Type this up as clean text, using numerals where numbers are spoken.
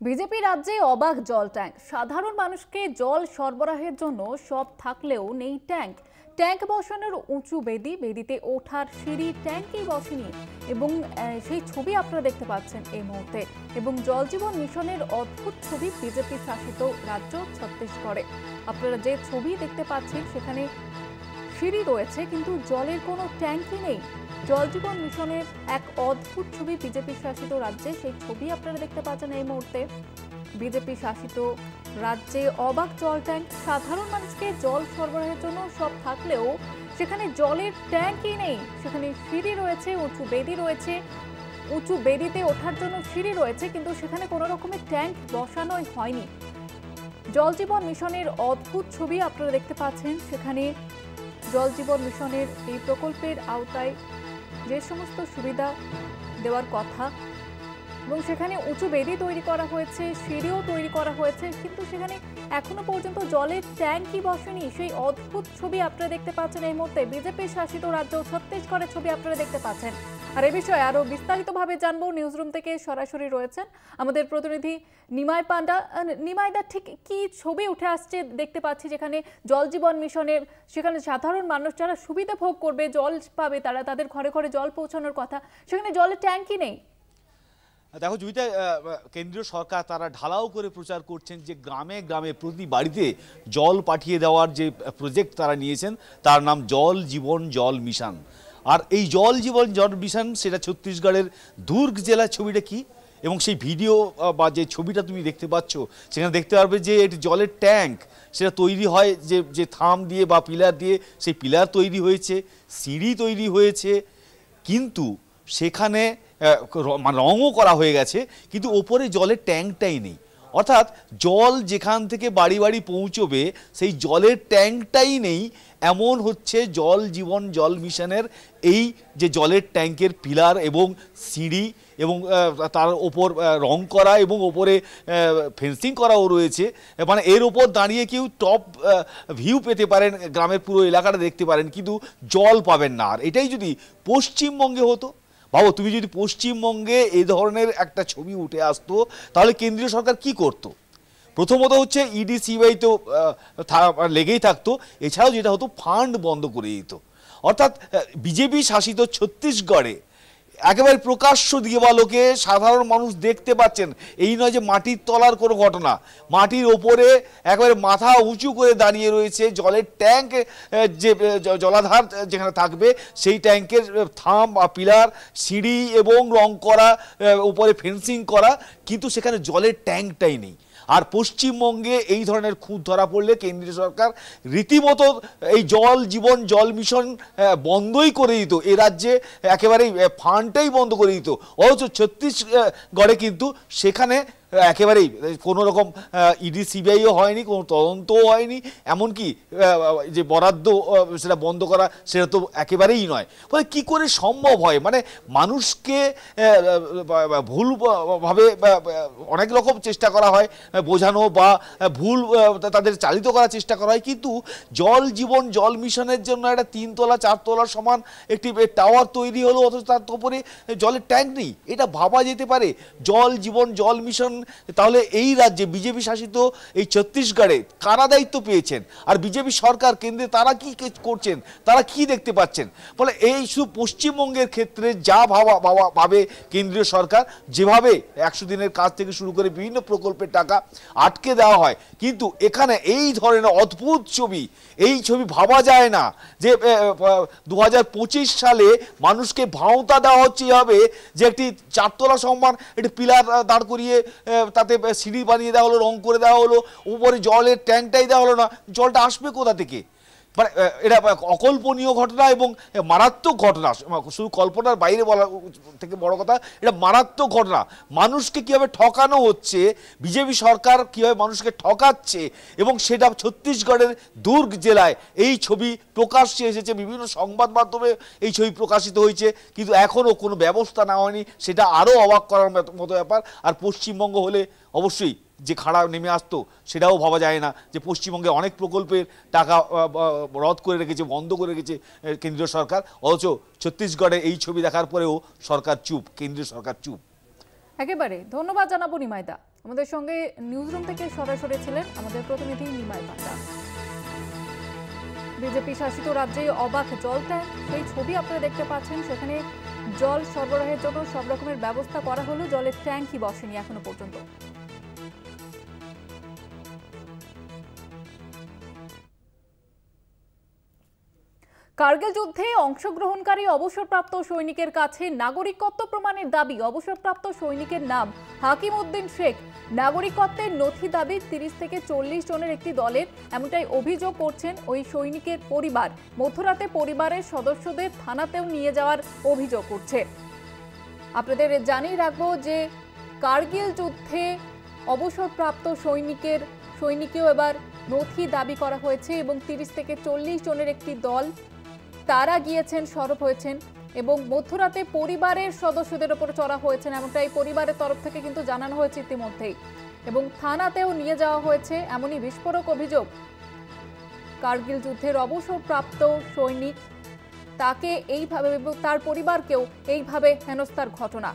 BJP রাজ্যে অবাক জল ট্যাঙ্ক। সাধারণ মানুষকে জল সরবরাহের জন্য সব থাকলেও নেই ট্যাঙ্ক। ট্যাঙ্ক বসানোর উঁচু বেদি, বেদিতে ওঠার সিঁড়ি ট্যাঙ্কেই বসেনি। এবং সেই ছবি আপনারা দেখতে পাচ্ছেন এই মুহূর্তে। এবং জল জীবন মিশনের অদ্ভুত ছবি বিজেপি শাসিত রাজ্য ছত্তিশগড়ে। আপনারা যে ছবি দেখতে পাচ্ছেন সেখানে সিঁড়ি রয়েছে কিন্তু জলের কোনো ট্যাঙ্কই নেই। জল জীবন মিশনের এক অদ্ভুত ছবি বিজেপি শাসিত রাজ্যে, সেই ছবি আপনারা দেখতে পাচ্ছেন এই মুহূর্তে। বিজেপি শাসিত রাজ্যে অবাক জল ট্যাঙ্ক। সাধারণ মানুষকে জল সরবরাহের জন্য সব থাকলেও সেখানে জলের ট্যাঙ্কই নেই। সেখানে সিঁড়ি রয়েছে, উঁচু বেদি রয়েছে, উঁচু বেদিতে ওঠার জন্য সিঁড়ি রয়েছে, কিন্তু সেখানে কোনো রকমের ট্যাঙ্ক বসানোই হয়নি। জল জীবন মিশনের অদ্ভুত ছবি আপনারা দেখতে পাচ্ছেন। সেখানে জল জীবন মিশনের এই প্রকল্পের আওতায় যে সমস্ত সুবিধা দেওয়ার কথা এবং সেখানে উঁচু বেদি তৈরি করা হয়েছে, সিঁড়িও তৈরি করা হয়েছে, কিন্তু সেখানে এখনো পর্যন্ত জলের ট্যাঙ্কই বসেনি। সেই অদ্ভুত ছবি আপনারা দেখতে পাচ্ছেন এই মুহূর্তে। বিজেপি শাসিত রাজ্য ছত্তিশগড়ের ছবি আপনারা দেখতে পাচ্ছেন। আর এ বিষয়ে আরো বিস্তারিতভাবে জানবো, নিউজরুম থেকে সরাসরি রয়েছেন আমাদের প্রতিনিধি নিমাই পান্ডা। নিমাইদা, ঠিক কি ছবি উঠে আসছে দেখতে পাচ্ছি যেখানে জল জীবন মিশনের, সেখানে সাধারণ মানুষ যারা সুবিধা ভোগ করবে, জল পাবে, তারা তাদের ঘরে ঘরে জল পৌঁছানোর কথা, সেখানে জলের ট্যাঙ্কই নেই। দেখো জুইতা, কেন্দ্রীয় সরকার তারা ঢালাও করে প্রচার করছেন যে গ্রামে গ্রামে প্রতি বাড়িতে জল পাঠিয়ে দেওয়ার যে প্রজেক্ট তারা নিয়েছেন তার নাম জল জীবন জল মিশন। আর এই জল জীবন জল মিশন সেটা ছত্তিশগড়ের দুর্গ জেলার ছবিটা কি, এবং সেই ভিডিও বা যে ছবিটা তুমি দেখতে পাচ্ছ সেখানে দেখতে পারবে যে এটি জলের ট্যাঙ্ক সেটা তৈরি হয় যে থাম দিয়ে বা পিলার দিয়ে, সেই পিলার তৈরি হয়েছে, সিঁড়ি তৈরি হয়েছে, কিন্তু সেখানে রঙও করা হয়ে গেছে, কিন্তু ওপরে জলের ট্যাঙ্কটাই নেই। অর্থাৎ জল যেখান থেকে বাড়ি বাড়ি পৌঁছবে সেই জলের ট্যাঙ্কটাই নেই। এমন হচ্ছে জল জীবন জল মিশনের এই যে জলের ট্যাঙ্কের পিলার এবং সিঁড়ি, এবং তার ওপর রং করা এবং ওপরে ফেন্সিং করাও রয়েছে। মানে এর ওপর দাঁড়িয়ে কেউ টপ ভিউ পেতে পারেন, গ্রামের পুরো এলাকাটা দেখতে পারেন, কিন্তু জল পাবেন না। আর এটাই যদি পশ্চিমবঙ্গে হতো, ভাবো তুমি যদি পশ্চিমবঙ্গে এই ধরনের একটা ছবি উঠে আসতো তাহলে কেন্দ্রীয় সরকার কি করত? প্রথমত হচ্ছে ইডি সিবিআই তো লেগেই থাকতো, এছাড়াও যেটা হতো ফান্ড বন্ধ করে দিত। অর্থাৎ বিজেপি শাসিত ছত্তিশগড়ে একেবারে প্রকাশ্য দিবালোকে সাধারণ মানুষ দেখতে পাচ্ছেন। এই নয় যে মাটির তলার কোনো ঘটনা, মাটির ওপরে একেবারে মাথা উঁচু করে দাঁড়িয়ে রয়েছে জলের ট্যাঙ্ক, যে জলাধার যেখানে থাকবে সেই ট্যাঙ্কের থাম বা পিলার, সিঁড়ি এবং রং করা, উপরে ফেন্সিং করা, কিন্তু সেখানে জলের ট্যাঙ্কটাই নেই। আর পশ্চিমবঙ্গে এই ধরনের খুঁত ধরা পড়লে কেন্দ্রীয় সরকার রীতিমতো এই জল জীবন জল মিশন বন্ধই করে দিত, এ রাজ্যে একেবারেই ফান্ডটাই বন্ধ করে দিত। অথচ ছত্তিশগড়ে কিন্তু সেখানে একেবারেই কোনো রকম ইডি সিবিআইও হয়নি, কোনো তদন্তও হয়নি, এমনকি যে বরাদ্দ সেটা বন্ধ করা সেটা তো একেবারেই নয়। ফলে কী করে সম্ভব হয়? মানে মানুষকে ভুলভাবে অনেক রকম চেষ্টা করা হয় বোঝানো বা ভুল তাদের চালিত করার চেষ্টা করা হয়, কিন্তু জল জীবন জল মিশনের জন্য একটা 3 তলা 4 তলার সমান একটি টাওয়ার তৈরি হলো, অথচ তার উপরে জলের ট্যাঙ্ক নেই। এটা ভাবা যেতে পারে? জল জীবন জল মিশন তাহলে এই রাজ্যে বিজেপি শাসিত এই ছত্তিশগড়ে কারা দায়িত্ব পেয়েছেন, আর বিজেপি সরকার কেন্দ্রে তারা কি করছেন, তারা কি দেখতে পাচ্ছেন? ফলে এই শুধু পশ্চিমবঙ্গের ক্ষেত্রে যা ভাবে কেন্দ্রীয় সরকার, যেভাবে 100 দিনের কাজ থেকে শুরু করে বিভিন্ন প্রকল্পের টাকা আটকে দেওয়া হয়, কিন্তু এখানে এই ধরনের অদ্ভুত ছবি, এই ছবি ভাবা যায় না যে 2025 সালে মানুষকে ভাওতা দেওয়া হচ্ছে এভাবে যে একটি 4 তলা সমান একটি পিলার দাঁড় করিয়ে তাতে সিঁড়ি বানিয়ে দেওয়া হলো, রং করে দেওয়া হলো, উপরে জলের ট্যাঙ্কটাই দেওয়া হলো না। জলটা আসবে কোথা থেকে? মানে এটা অকল্পনীয় ঘটনা এবং মারাত্মক ঘটনা, শুধু কল্পনার বাইরে বলা থেকে বড় কথা, এটা মারাত্মক ঘটনা। মানুষকে কীভাবে ঠকানো হচ্ছে, বিজেপি সরকার কীভাবে মানুষকে ঠকাচ্ছে, এবং সেটা ছত্তিশগড়ের দুর্গ জেলায় এই ছবি প্রকাশ্যে এসেছে, বিভিন্ন সংবাদ মাধ্যমে এই ছবি প্রকাশিত হয়েছে, কিন্তু এখনও কোনো ব্যবস্থা নেওয়া হয়নি। সেটা আরও অবাক করার মতো ব্যাপার। আর পশ্চিমবঙ্গ হলে অবশ্যই যে খাড়া নেমে আসতো সেটাও ভাবা যায় না, যে পশ্চিমবঙ্গে অনেক প্রকল্পের টাকা রদ করে রেখেছে, বন্ধ করে রেখেছে কেন্দ্রীয় সরকার, অথচ ছত্তিশগড়ে এই ছবি দেখার পরেও সরকার চুপ, কেন্দ্রীয় সরকার চুপ। একেবারে ধন্যবাদ জানাবো নিমাইদা। আমাদের সঙ্গে নিউজরুম থেকে সরাসরি ছিলেন আমাদের প্রতিনিধি নিমাই পান্ডা। বিজেপি শাসিত রাজ্যে অবাক জল ট্যাঙ্ক, সেই ছবি আপনারা দেখতে পাচ্ছেন। সেখানে জল সরবরাহের জন্য সব রকমের ব্যবস্থা করা হলো, জলের ট্যাঙ্কই বসেনি এখনো পর্যন্ত। কার্গিল যুদ্ধে অংশগ্রহণকারী অবসরপ্রাপ্ত সৈনিকের কাছে নাগরিকত্ব প্রমাণের দাবি। অবসরপ্রাপ্ত সৈনিকের নাম হাকিম উদ্দিন শেখ। নাগরিকত্বের নথি দাবি 30 থেকে 40 জনের একটি দলের, এমনটাই অভিযোগ করছেন ওই সৈনিকের পরিবার। মধ্যরাতে পরিবারের সদস্যদের থানাতেও নিয়ে যাওয়ার অভিযোগ করছে। আপনাদের জানিয়ে রাখবো যে কার্গিল যুদ্ধে অবসরপ্রাপ্ত সৈনিকেও এবার নথি দাবি করা হয়েছে এবং 30 থেকে 40 জনের একটি দল তারা গিয়েছেন, সরব হয়েছেন এবং মধ্যরাতে পরিবারের সদস্যদের উপর চড়া হয়েছেন, এমনটাই পরিবারের তরফ থেকে কিন্তু জানানো হয়েছে ইতিমধ্যেই, এবং থানাতেও নিয়ে যাওয়া হয়েছে। এমনই বিস্ফোরক অভিযোগ। কার্গিল যুদ্ধের অবসরপ্রাপ্ত সৈনিক, তাকে এইভাবে, তার পরিবারকেও এইভাবে হেনস্থার ঘটনা।